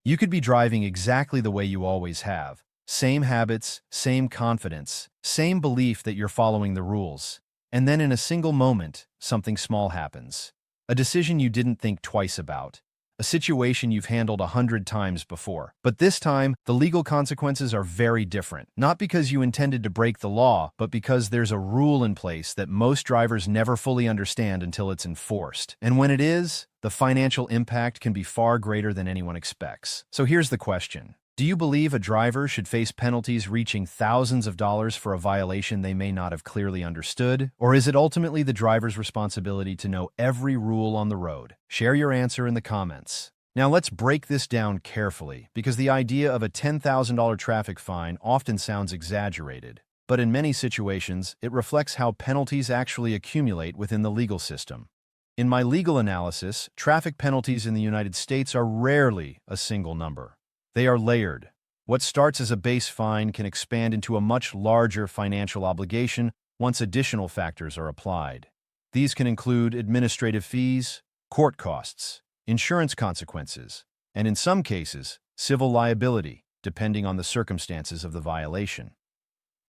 You could be driving exactly the way you always have. Same habits, same confidence, same belief that you're following the rules. And then in a single moment, something small happens. A decision you didn't think twice about. A situation you've handled 100 times before. But this time, the legal consequences are very different. Not because you intended to break the law, but because there's a rule in place that most drivers never fully understand until it's enforced. And when it is, the financial impact can be far greater than anyone expects. So here's the question. Do you believe a driver should face penalties reaching thousands of dollars for a violation they may not have clearly understood? Or is it ultimately the driver's responsibility to know every rule on the road? Share your answer in the comments. Now let's break this down carefully, because the idea of a $10,000 traffic fine often sounds exaggerated. But in many situations, it reflects how penalties actually accumulate within the legal system. In my legal analysis, traffic penalties in the United States are rarely a single number. They are layered. What starts as a base fine can expand into a much larger financial obligation once additional factors are applied. These can include administrative fees, court costs, insurance consequences, and in some cases, civil liability, depending on the circumstances of the violation.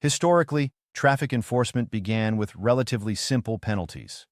Historically, traffic enforcement began with relatively simple penalties.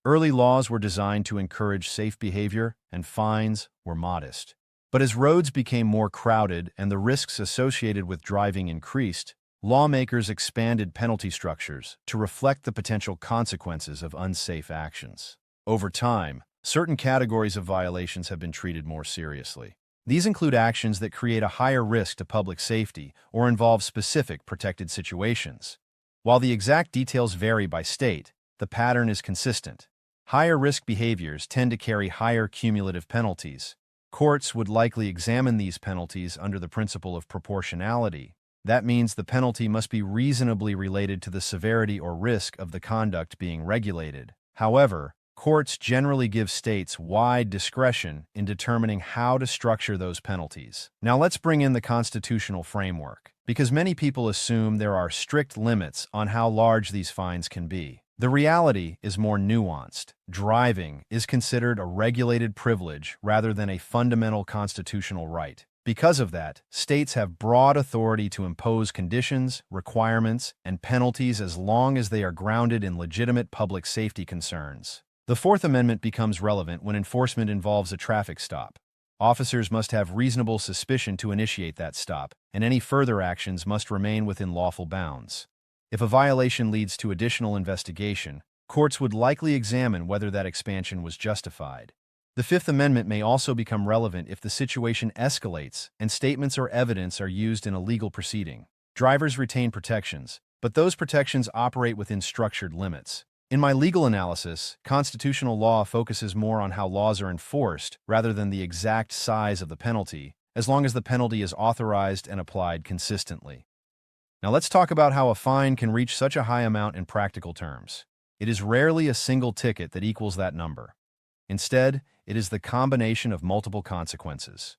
Early laws were designed to encourage safe behavior, and fines were modest. But as roads became more crowded and the risks associated with driving increased, lawmakers expanded penalty structures to reflect the potential consequences of unsafe actions. Over time, certain categories of violations have been treated more seriously. These include actions that create a higher risk to public safety or involve specific protected situations. While the exact details vary by state, the pattern is consistent. Higher risk behaviors tend to carry higher cumulative penalties. Courts would likely examine these penalties under the principle of proportionality. That means the penalty must be reasonably related to the severity or risk of the conduct being regulated. However, courts generally give states wide discretion in determining how to structure those penalties. Now let's bring in the constitutional framework, because many people assume there are strict limits on how large these fines can be. The reality is more nuanced. Driving is considered a regulated privilege rather than a fundamental constitutional right. Because of that, states have broad authority to impose conditions, requirements, and penalties as long as they are grounded in legitimate public safety concerns. The Fourth Amendment becomes relevant when enforcement involves a traffic stop. Officers must have reasonable suspicion to initiate that stop, and any further actions must remain within lawful bounds. If a violation leads to additional investigation, courts would likely examine whether that expansion was justified. The Fifth Amendment may also become relevant if the situation escalates and statements or evidence are used in a legal proceeding. Drivers retain protections, but those protections operate within structured limits. In my legal analysis, constitutional law focuses more on how laws are enforced rather than the exact size of the penalty, as long as the penalty is authorized and applied consistently. Now let's talk about how a fine can reach such a high amount in practical terms. It is rarely a single ticket that equals that number. Instead, it is the combination of multiple consequences.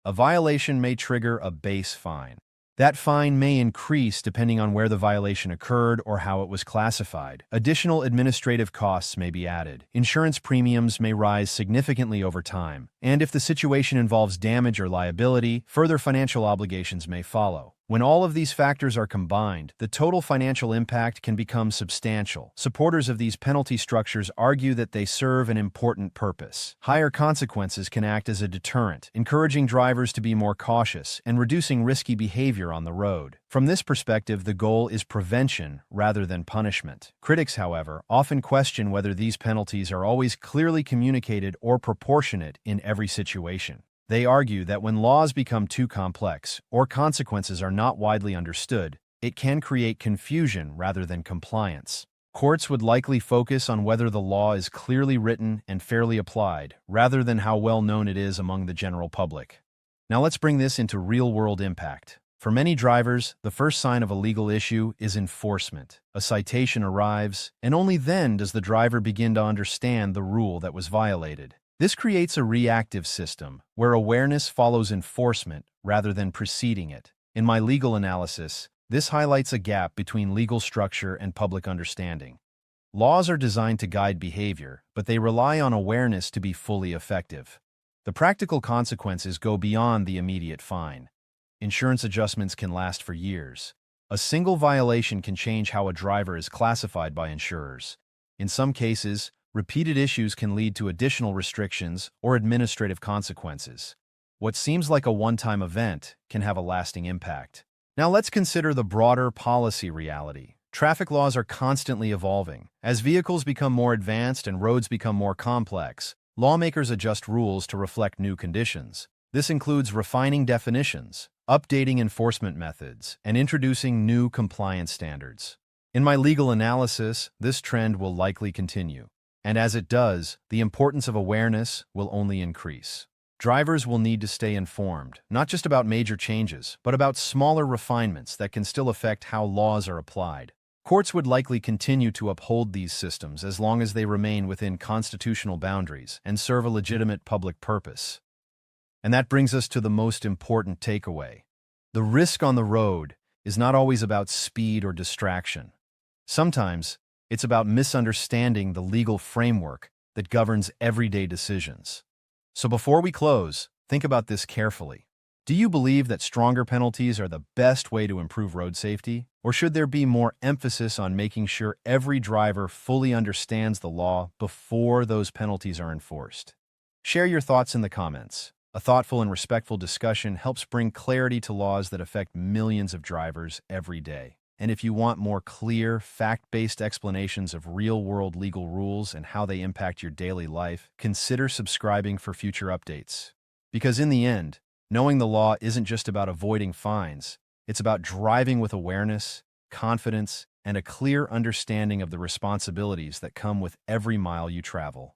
A violation may trigger a base fine. That fine may increase depending on where the violation occurred or how it was classified. Additional administrative costs may be added. Insurance premiums may rise significantly over time. And if the situation involves damage or liability, further financial obligations may follow. When all of these factors are combined, the total financial impact can become substantial. Supporters of these penalty structures argue that they serve an important purpose. Higher consequences can act as a deterrent, encouraging drivers to be more cautious and reducing risky behavior on the road. From this perspective, the goal is prevention rather than punishment. Critics, however, often question whether these penalties are always clearly communicated or proportionate in every situation. They argue that when laws become too complex or consequences are not widely understood, it can create confusion rather than compliance. Courts would likely focus on whether the law is clearly written and fairly applied, rather than how well known it is among the general public. Now let's bring this into real-world impact. For many drivers, the first sign of a legal issue is enforcement. A citation arrives, and only then does the driver begin to understand the rule that was violated. This creates a reactive system, where awareness follows enforcement rather than preceding it. In my legal analysis, this highlights a gap between legal structure and public understanding. Laws are designed to guide behavior, but they rely on awareness to be fully effective. The practical consequences go beyond the immediate fine. Insurance adjustments can last for years. A single violation can change how a driver is classified by insurers. In some cases, repeated issues can lead to additional restrictions or administrative consequences. What seems like a one-time event can have a lasting impact. Now let's consider the broader policy reality. Traffic laws are constantly evolving. As vehicles become more advanced and roads become more complex, lawmakers adjust rules to reflect new conditions. This includes refining definitions, updating enforcement methods, and introducing new compliance standards. In my legal analysis, this trend will likely continue. And as it does, the importance of awareness will only increase. Drivers will need to stay informed, not just about major changes, but about smaller refinements that can still affect how laws are applied. Courts would likely continue to uphold these systems as long as they remain within constitutional boundaries and serve a legitimate public purpose. And that brings us to the most important takeaway. The risk on the road is not always about speed or distraction. Sometimes, it's about misunderstanding the legal framework that governs everyday decisions. So before we close, think about this carefully. Do you believe that stronger penalties are the best way to improve road safety? Or should there be more emphasis on making sure every driver fully understands the law before those penalties are enforced? Share your thoughts in the comments. A thoughtful and respectful discussion helps bring clarity to laws that affect millions of drivers every day. And if you want more clear, fact-based explanations of real-world legal rules and how they impact your daily life, consider subscribing for future updates. Because in the end, knowing the law isn't just about avoiding fines, it's about driving with awareness, confidence, and a clear understanding of the responsibilities that come with every mile you travel.